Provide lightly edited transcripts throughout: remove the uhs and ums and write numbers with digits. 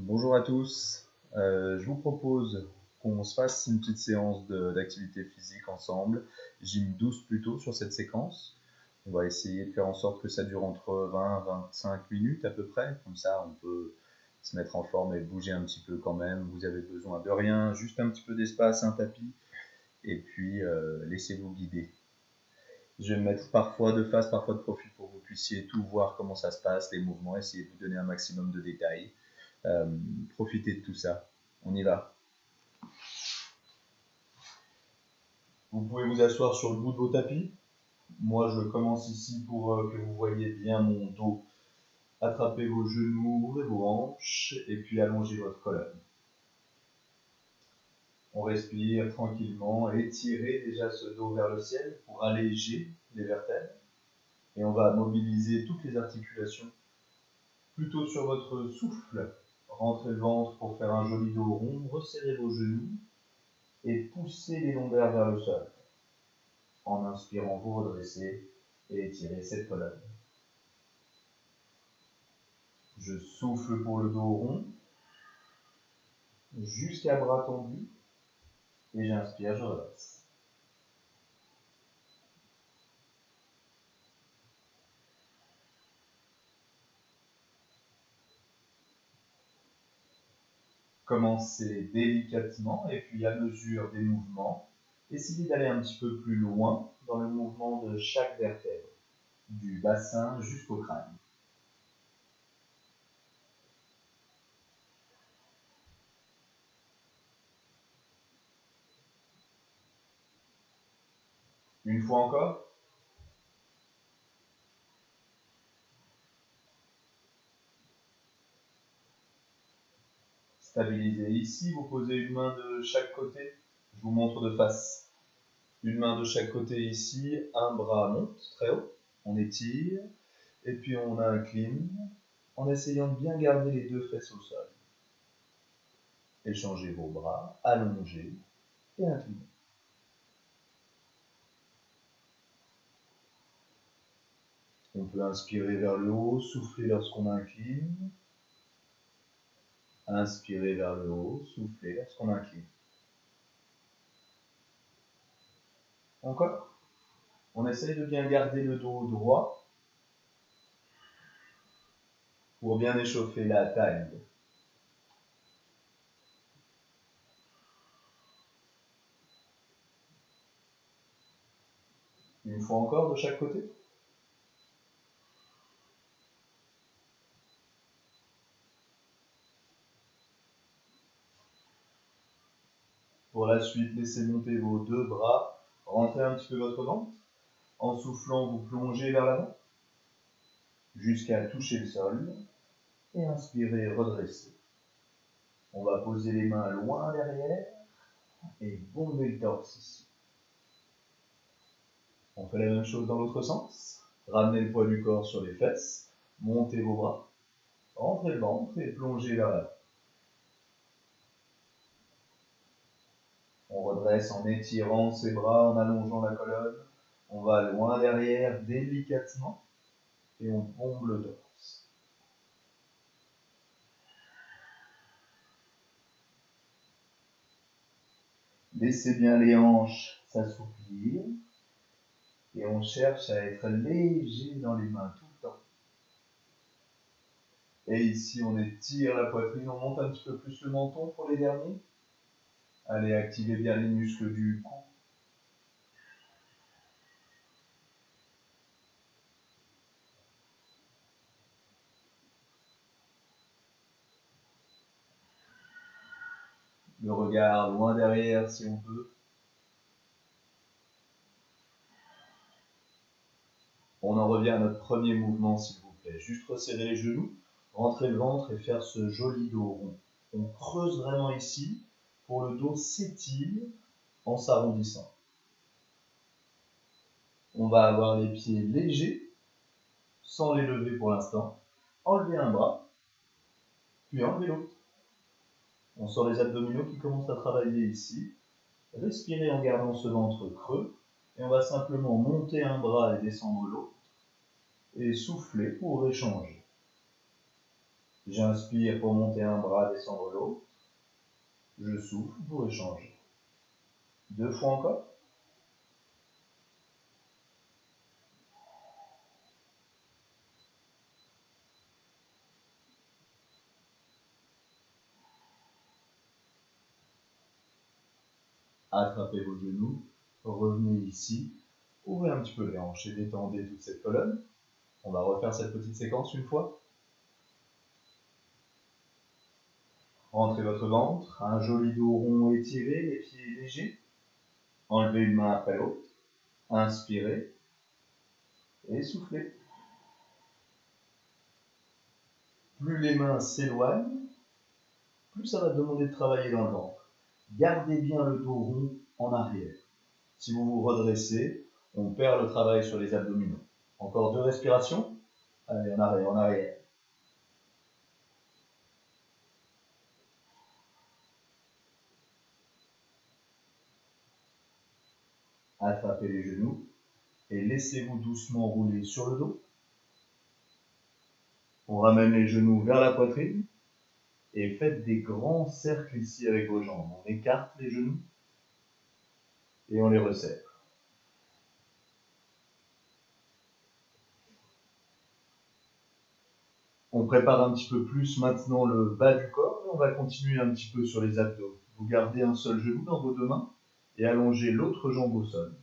Bonjour à tous, je vous propose qu'on se fasse une petite séance d'activité physique ensemble, gym 12 plutôt sur cette séquence. On va essayer de faire en sorte que ça dure entre 20 et 25 minutes à peu près, comme ça on peut se mettre en forme et bouger un petit peu quand même. Vous avez besoin de rien, juste un petit peu d'espace, un tapis, et puis laissez-vous guider. Je vais me mettre parfois de face, parfois de profil pour que vous puissiez tout voir comment ça se passe, les mouvements, essayer de vous donner un maximum de détails. Profitez de tout ça. On y va. Vous pouvez vous asseoir sur le bout de vos tapis. Moi, je commence ici pour que vous voyez bien mon dos. Attrapez vos genoux, ouvrez vos hanches et puis allongez votre colonne. On respire tranquillement, étirez déjà ce dos vers le ciel pour alléger les vertèbres. Et on va mobiliser toutes les articulations plutôt sur votre souffle. Rentrez le ventre pour faire un joli dos rond, resserrez vos genoux et poussez les lombaires vers le sol. En inspirant, vous redressez et étirez cette colonne. Je souffle pour le dos rond, jusqu'à bras tendus, et j'inspire, je redresse. Commencez délicatement, et puis à mesure des mouvements, essayez d'aller un petit peu plus loin dans le mouvement de chaque vertèbre, du bassin jusqu'au crâne. Une fois encore. Stabilisez ici, vous posez une main de chaque côté. Je vous montre de face. Une main de chaque côté ici, un bras monte très haut, on étire, et puis on incline, en essayant de bien garder les deux fesses au sol. Échangez vos bras, allongez et inclinez. On peut inspirer vers le haut, souffler lorsqu'on incline. Inspirez vers le haut, soufflez lorsqu'on incline. Encore. On essaye de bien garder le dos droit pour bien échauffer la taille. Une fois encore de chaque côté. Pour la suite, laissez monter vos deux bras, rentrez un petit peu votre ventre. En soufflant, vous plongez vers l'avant jusqu'à toucher le sol. Et inspirez, redressez. On va poser les mains loin derrière et bomber le torse ici. On fait la même chose dans l'autre sens. Ramenez le poids du corps sur les fesses, montez vos bras, rentrez le ventre et plongez vers l'avant. On redresse en étirant ses bras, en allongeant la colonne. On va loin derrière, délicatement, et on bombe le torse. Laissez bien les hanches s'assouplir. Et on cherche à être léger dans les mains tout le temps. Et ici, on étire la poitrine, on monte un petit peu plus le menton pour les derniers. Allez, activez bien les muscles du cou. Le regard loin derrière si on peut. On en revient à notre premier mouvement, s'il vous plaît. Juste resserrer les genoux, rentrer le ventre et faire ce joli dos rond. On creuse vraiment ici pour le dos s'étire en s'arrondissant. On va avoir les pieds légers, sans les lever pour l'instant. Enlevez un bras, puis enlevez l'autre. On sent les abdominaux qui commencent à travailler ici. Respirez en gardant ce ventre creux. Et on va simplement monter un bras et descendre l'autre. Et souffler pour échanger. J'inspire pour monter un bras, descendre l'autre. Je souffle pour échanger. 2 fois encore. Attrapez vos genoux, revenez ici, ouvrez un petit peu les hanches et détendez toute cette colonne. On va refaire cette petite séquence une fois. Rentrez votre ventre, un joli dos rond étiré, les pieds légers. Enlevez une main après l'autre. Inspirez et soufflez. Plus les mains s'éloignent, plus ça va demander de travailler dans le ventre. Gardez bien le dos rond en arrière. Si vous vous redressez, on perd le travail sur les abdominaux. Encore 2 respirations. Allez, en arrière, en arrière. Attrapez les genoux et laissez-vous doucement rouler sur le dos. On ramène les genoux vers la poitrine et faites des grands cercles ici avec vos jambes. On écarte les genoux et on les resserre. On prépare un petit peu plus maintenant le bas du corps et on va continuer un petit peu sur les abdos. Vous gardez un seul genou dans vos 2 mains et allongez l'autre jambe au sol.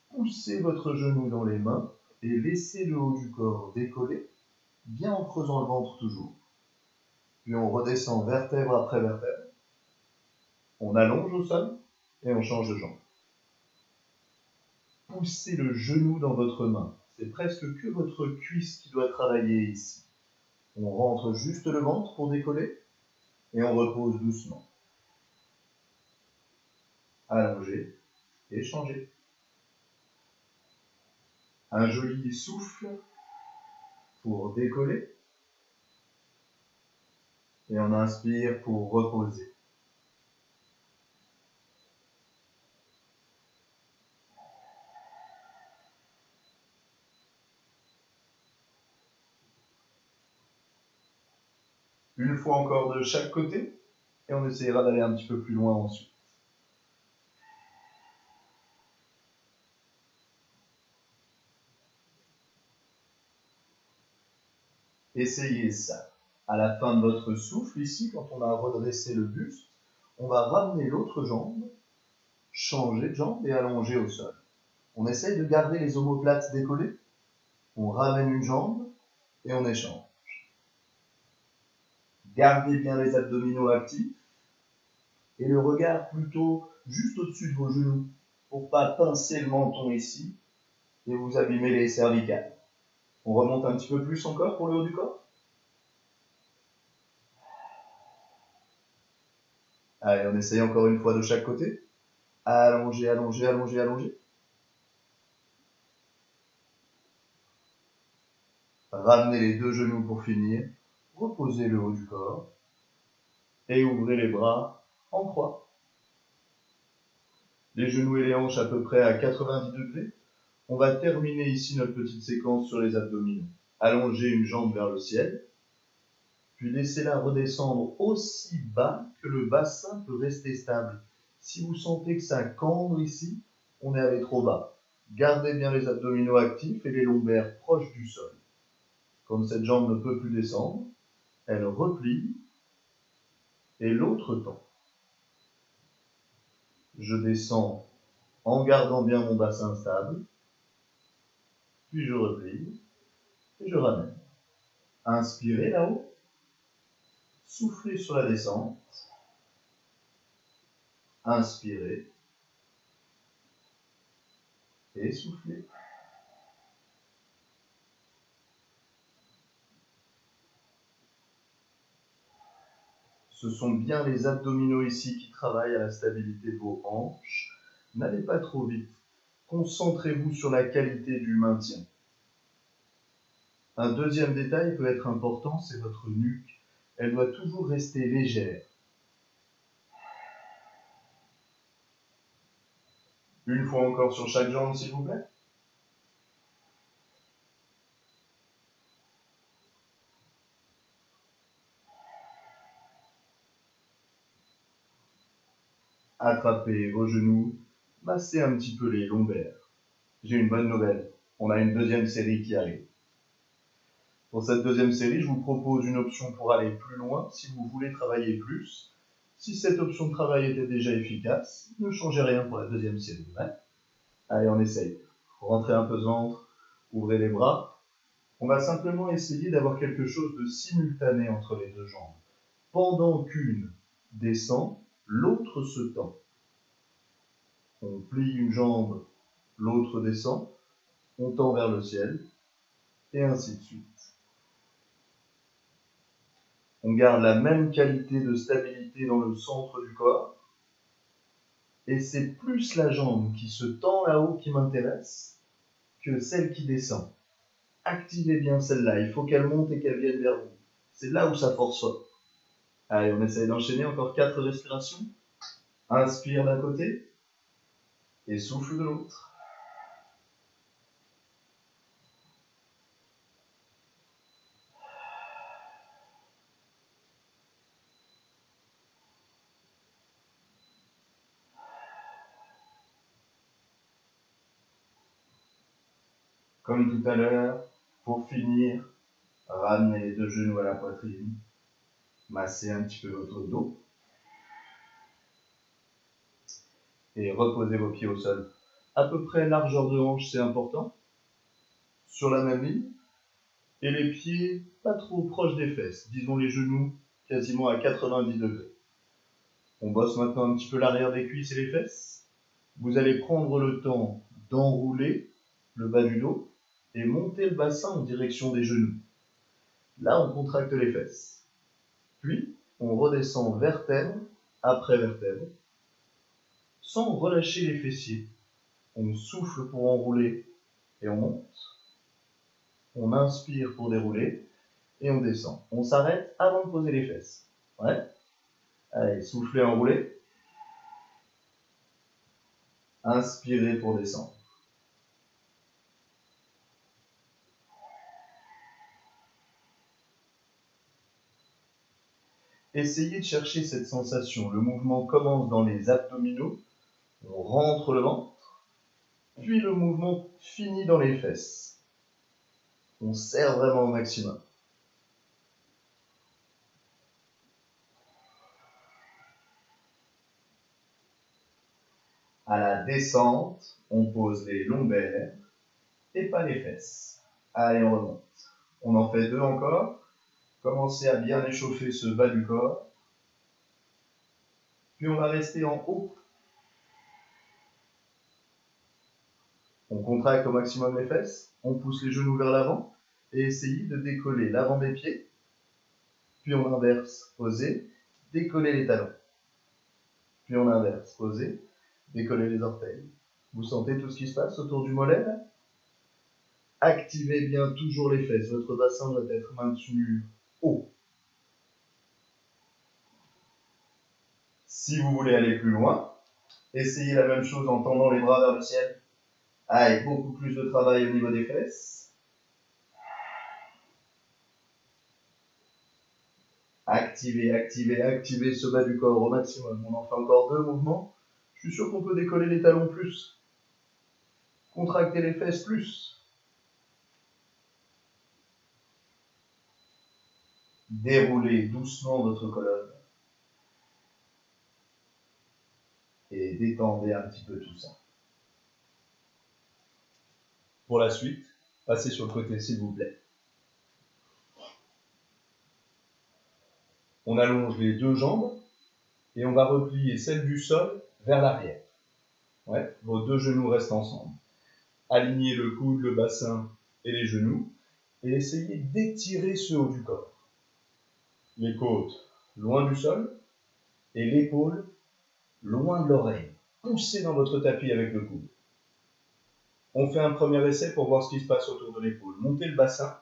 Poussez votre genou dans les mains et laissez le haut du corps décoller, bien en creusant le ventre toujours. Puis on redescend vertèbre après vertèbre. On allonge au sol et on change de jambe. Poussez le genou dans votre main. C'est presque que votre cuisse qui doit travailler ici. On rentre juste le ventre pour décoller et on repose doucement. Allongez et changez. Un joli souffle pour décoller et on inspire pour reposer. Une fois encore de chaque côté et on essaiera d'aller un petit peu plus loin ensuite. Essayez ça. À la fin de votre souffle, ici, quand on a redressé le buste, on va ramener l'autre jambe, changer de jambe et allonger au sol. On essaye de garder les omoplates décollées. On ramène une jambe et on échange. Gardez bien les abdominaux actifs et le regard plutôt juste au-dessus de vos genoux pour ne pas pincer le menton ici et vous abîmer les cervicales. On remonte un petit peu plus encore pour le haut du corps. Allez, on essaye encore une fois de chaque côté. Allongez, allongez, allongez, allongez. Ramenez les 2 genoux pour finir. Reposez le haut du corps. Et ouvrez les bras en croix. Les genoux et les hanches à peu près à 90 degrés. On va terminer ici notre petite séquence sur les abdominaux. Allongez une jambe vers le ciel. Puis laissez-la redescendre aussi bas que le bassin peut rester stable. Si vous sentez que ça cambre ici, on est allé trop bas. Gardez bien les abdominaux actifs et les lombaires proches du sol. Quand cette jambe ne peut plus descendre, elle replie et l'autre tend. Je descends en gardant bien mon bassin stable, puis je replie et je ramène. Inspirez là-haut, soufflez sur la descente, inspirez et soufflez. Ce sont bien les abdominaux ici qui travaillent à la stabilité de vos hanches. N'allez pas trop vite. Concentrez-vous sur la qualité du maintien. Un deuxième détail peut être important, c'est votre nuque. Elle doit toujours rester légère. Une fois encore sur chaque jambe, s'il vous plaît. attrapez vos genoux, massez un petit peu les lombaires. J'ai une bonne nouvelle, on a une deuxième série qui arrive. Pour cette deuxième série, je vous propose une option pour aller plus loin si vous voulez travailler plus. Si cette option de travail était déjà efficace, ne changez rien pour la deuxième série. Ouais. Allez, on essaye. Rentrez un peu le ventre, ouvrez les bras. On va simplement essayer d'avoir quelque chose de simultané entre les deux jambes. Pendant qu'une descend, l'autre se tend. On plie une jambe, l'autre descend, on tend vers le ciel, et ainsi de suite. On garde la même qualité de stabilité dans le centre du corps, et c'est plus la jambe qui se tend là-haut qui m'intéresse que celle qui descend. Activez bien celle-là, il faut qu'elle monte et qu'elle vienne vers vous. C'est là où ça force fort. Allez, on essaye d'enchaîner encore 4 respirations. Inspire d'un côté et souffle de l'autre. Comme tout à l'heure, pour finir, ramenez les deux genoux à la poitrine. Massez un petit peu votre dos. Et reposez vos pieds au sol. À peu près largeur de hanche, c'est important. Sur la même ligne. Et les pieds pas trop proches des fesses. Disons les genoux quasiment à 90 degrés. On bosse maintenant un petit peu l'arrière des cuisses et les fesses. Vous allez prendre le temps d'enrouler le bas du dos et monter le bassin en direction des genoux. Là, on contracte les fesses. Puis, on redescend vertèbre après vertèbre, sans relâcher les fessiers. On souffle pour enrouler et on monte. On inspire pour dérouler et on descend. On s'arrête avant de poser les fesses. Ouais. Allez, soufflez, enroulez. Inspirez pour descendre. Essayez de chercher cette sensation. Le mouvement commence dans les abdominaux. On rentre le ventre. Puis le mouvement finit dans les fesses. On serre vraiment au maximum. À la descente, on pose les lombaires et pas les fesses. Allez, on remonte. On en fait 2 encore. Commencez à bien échauffer ce bas du corps. Puis on va rester en haut. On contracte au maximum les fesses. On pousse les genoux vers l'avant et essayez de décoller l'avant des pieds. Puis on inverse, posez, décollez les talons. Puis on inverse, posez, décollez les orteils. Vous sentez tout ce qui se passe autour du mollet là? Activez bien toujours les fesses. Votre bassin doit être maintenu haut. Si vous voulez aller plus loin, essayez la même chose en tendant les bras vers le ciel. Avec beaucoup plus de travail au niveau des fesses. Activez, activez, activez ce bas du corps au maximum. On en fait encore 2 mouvements. Je suis sûr qu'on peut décoller les talons plus. Contracter les fesses plus. Déroulez doucement votre colonne. Et détendez un petit peu tout ça. Pour la suite, passez sur le côté s'il vous plaît. On allonge les 2 jambes et on va replier celle du sol vers l'arrière. Ouais, vos 2 genoux restent ensemble. Alignez le coude, le bassin et les genoux et essayez d'étirer ce haut du corps. Les côtes loin du sol et l'épaule loin de l'oreille. Poussez dans votre tapis avec le coude. On fait un premier essai pour voir ce qui se passe autour de l'épaule. Montez le bassin.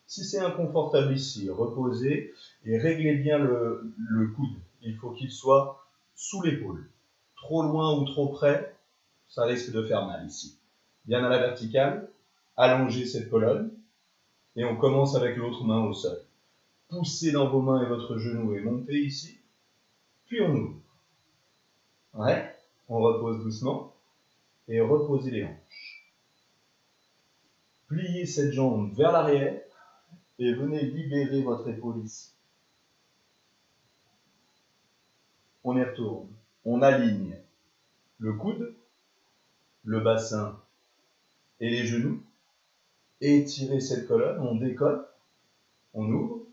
Si c'est inconfortable ici, reposez et réglez bien le coude. Il faut qu'il soit sous l'épaule. Trop loin ou trop près, ça risque de faire mal ici. Bien à la verticale, allongez cette colonne et on commence avec l'autre main au sol. Poussez dans vos mains et votre genou et montez ici, puis on ouvre. Ouais. On repose doucement. Et reposez les hanches. Pliez cette jambe vers l'arrière et venez libérer votre épaule ici. On y retourne. On aligne le coude, le bassin et les genoux. Étirez cette colonne, on décolle, on ouvre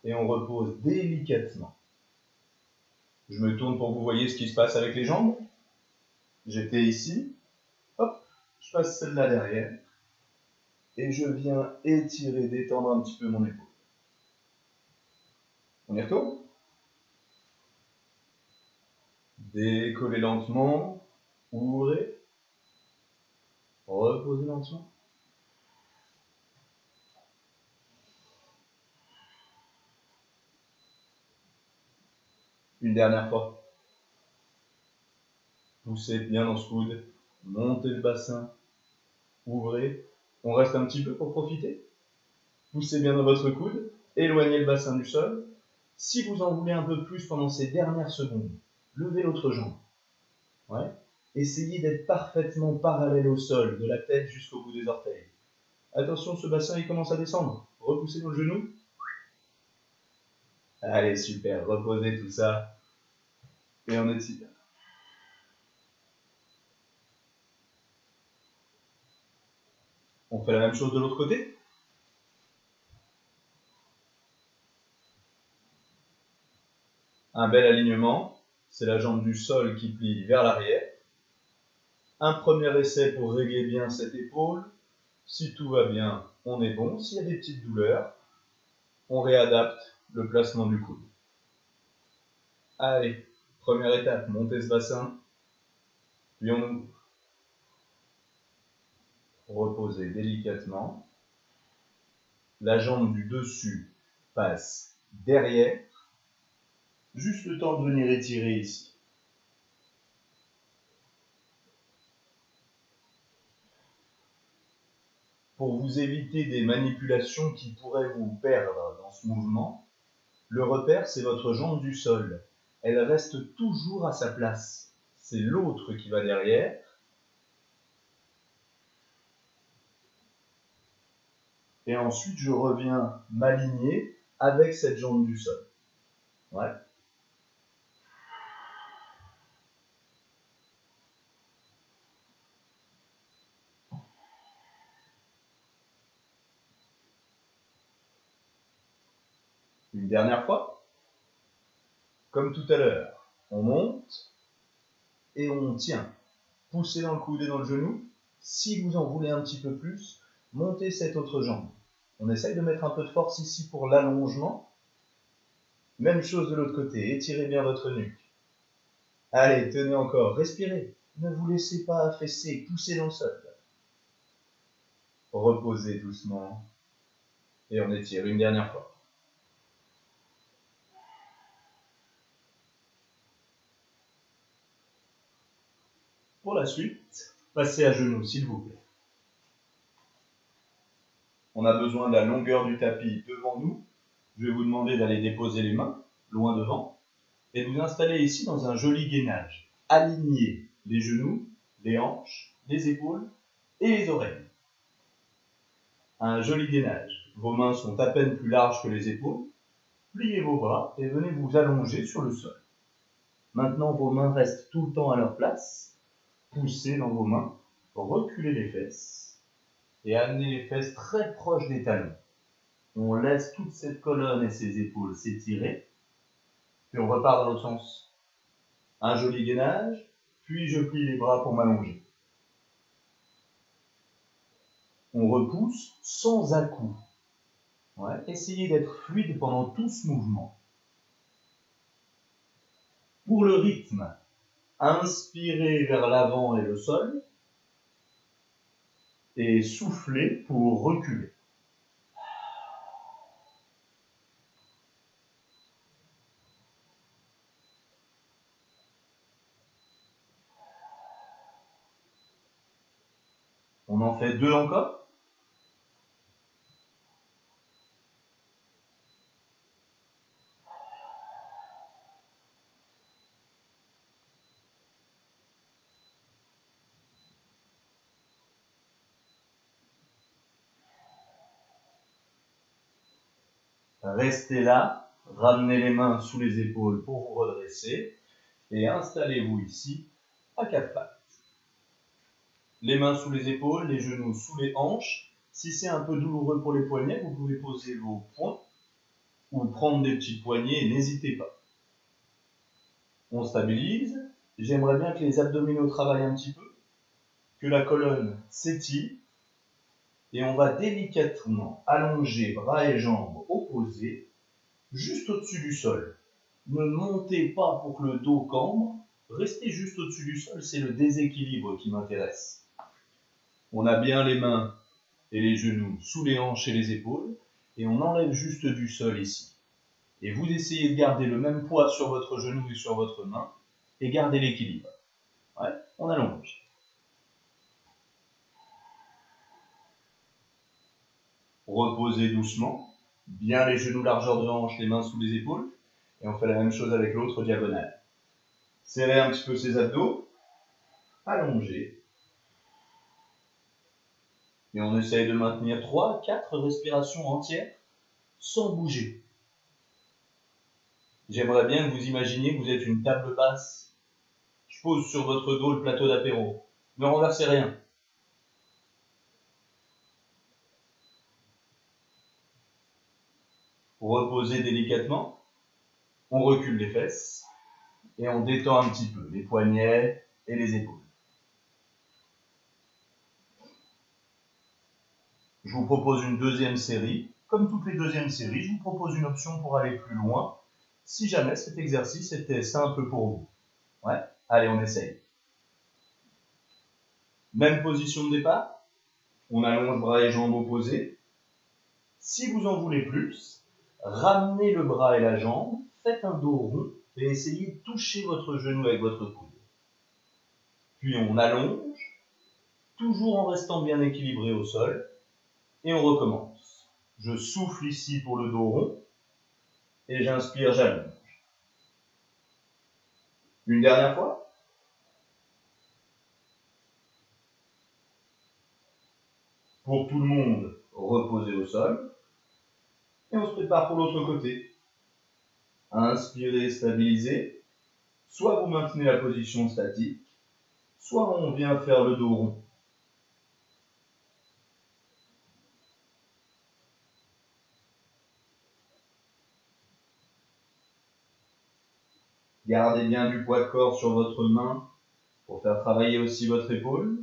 et on repose délicatement. Je me tourne pour que vous voyez ce qui se passe avec les jambes. J'étais ici, hop, je passe celle-là derrière et je viens étirer, détendre un petit peu mon épaule. On y retourne. Décollez lentement, ouvrez, reposez lentement. Une dernière fois. Poussez bien dans ce coude, montez le bassin, ouvrez. On reste un petit peu pour profiter. Poussez bien dans votre coude, éloignez le bassin du sol. Si vous en voulez un peu plus pendant ces dernières secondes, levez l'autre jambe. Ouais. Essayez d'être parfaitement parallèle au sol, de la tête jusqu'au bout des orteils. Attention, ce bassin il commence à descendre. Repoussez dans le genou. Allez, super, reposez tout ça. Et on étire. On fait la même chose de l'autre côté. Un bel alignement, c'est la jambe du sol qui plie vers l'arrière. Un premier essai pour régler bien cette épaule. Si tout va bien, on est bon. S'il y a des petites douleurs, on réadapte le placement du coude. Allez, première étape, montez ce bassin, puis on ouvre. Reposez délicatement. La jambe du dessus passe derrière. Juste le temps de venir étirer ici. Pour vous éviter des manipulations qui pourraient vous perdre dans ce mouvement, le repère, c'est votre jambe du sol. Elle reste toujours à sa place. C'est l'autre qui va derrière. Et ensuite, je reviens m'aligner avec cette jambe du sol. Ouais. Une dernière fois. Comme tout à l'heure, on monte et on tient. Poussez dans le coude et dans le genou. Si vous en voulez un petit peu plus, montez cette autre jambe. On essaye de mettre un peu de force ici pour l'allongement. Même chose de l'autre côté, étirez bien votre nuque. Allez, tenez encore, respirez. Ne vous laissez pas affaisser, poussez dans le sol. Reposez doucement. Et on étire une dernière fois. Pour la suite, passez à genoux, s'il vous plaît. On a besoin de la longueur du tapis devant nous. Je vais vous demander d'aller déposer les mains loin devant et de vous installer ici dans un joli gainage. Alignez les genoux, les hanches, les épaules et les oreilles. Un joli gainage. Vos mains sont à peine plus larges que les épaules. Pliez vos bras et venez vous allonger sur le sol. Maintenant, vos mains restent tout le temps à leur place. Poussez dans vos mains, reculez les fesses et amenez les fesses très proches des talons. On laisse toute cette colonne et ses épaules s'étirer, puis on repart dans l'autre sens. Un joli gainage, puis je plie les bras pour m'allonger. On repousse sans à-coups. Ouais. Essayez d'être fluide pendant tout ce mouvement. Pour le rythme, inspirez vers l'avant et le sol, et soufflez pour reculer. On en fait 2 encore. Restez là, ramenez les mains sous les épaules pour vous redresser et installez-vous ici à quatre pattes. Les mains sous les épaules, les genoux sous les hanches. Si c'est un peu douloureux pour les poignets, vous pouvez poser vos poings ou prendre des petites poignées, n'hésitez pas. On stabilise. J'aimerais bien que les abdominaux travaillent un petit peu, que la colonne s'étire. Et on va délicatement allonger bras et jambes opposés, juste au-dessus du sol. Ne montez pas pour que le dos cambre, restez juste au-dessus du sol, c'est le déséquilibre qui m'intéresse. On a bien les mains et les genoux sous les hanches et les épaules, et on enlève juste du sol ici. Et vous essayez de garder le même poids sur votre genou et sur votre main, et garder l'équilibre. Ouais, on allonge. Reposez doucement, bien les genoux largeur de hanche, les mains sous les épaules, et on fait la même chose avec l'autre diagonale. Serrez un petit peu ses abdos, allongez. Et on essaye de maintenir 3-4 respirations entières sans bouger. J'aimerais bien que vous imaginiez que vous êtes une table basse. Je pose sur votre dos le plateau d'apéro. Ne renversez rien. Reposez délicatement. On recule les fesses et on détend un petit peu les poignets et les épaules. Je vous propose une deuxième série. Comme toutes les deuxièmes séries, je vous propose une option pour aller plus loin, si jamais cet exercice était simple pour vous. Ouais, allez, on essaye. Même position de départ. On allonge bras et jambes opposés. Si vous en voulez plus, ramenez le bras et la jambe, faites un dos rond et essayez de toucher votre genou avec votre coude. Puis on allonge, toujours en restant bien équilibré au sol, et on recommence. Je souffle ici pour le dos rond, et j'inspire, j'allonge. Une dernière fois. Pour tout le monde, reposez au sol, et on se prépare pour l'autre côté. Inspirez, stabilisez. Soit vous maintenez la position statique, soit on vient faire le dos rond. Gardez bien du poids de corps sur votre main pour faire travailler aussi votre épaule.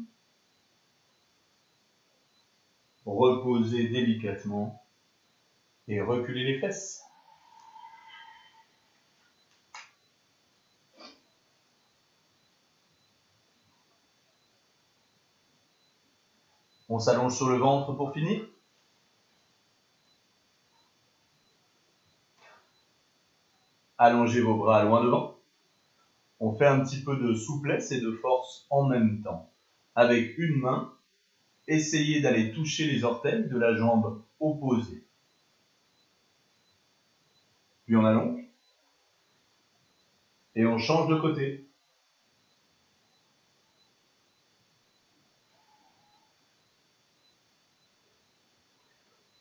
Reposez délicatement et reculez les fesses. On s'allonge sur le ventre pour finir. Allongez vos bras loin devant. On fait un petit peu de souplesse et de force en même temps. Avec une main, essayez d'aller toucher les orteils de la jambe opposée. Puis on allonge. Et on change de côté.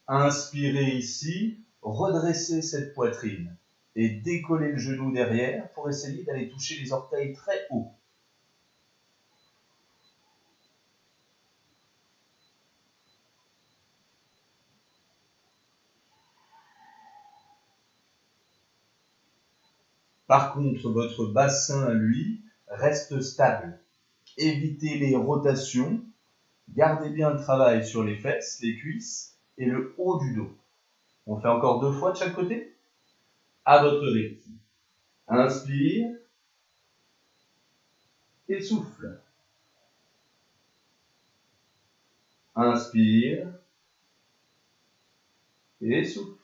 Inspirez ici, redressez cette poitrine et décollez le genou derrière pour essayer d'aller toucher les orteils très haut. Par contre, votre bassin, lui, reste stable. Évitez les rotations. Gardez bien le travail sur les fesses, les cuisses et le haut du dos. On fait encore 2 fois de chaque côté. À votre rythme. Inspire et souffle. Inspire et souffle.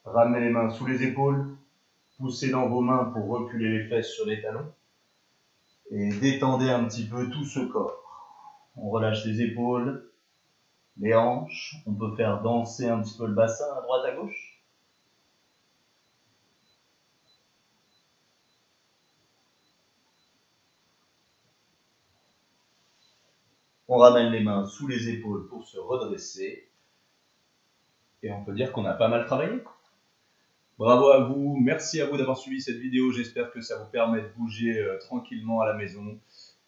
Ramenez les mains sous les épaules. Poussez dans vos mains pour reculer les fesses sur les talons. Et détendez un petit peu tout ce corps. On relâche les épaules. les hanches. On peut faire danser un petit peu le bassin à droite à gauche. On ramène les mains sous les épaules pour se redresser. Et on peut dire qu'on a pas mal travaillé. Bravo à vous, merci à vous d'avoir suivi cette vidéo. J'espère que ça vous permet de bouger tranquillement à la maison.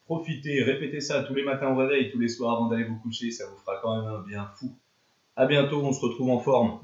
Profitez, répétez ça tous les matins au réveil, tous les soirs avant d'aller vous coucher. Ça vous fera quand même un bien fou. À bientôt, on se retrouve en forme.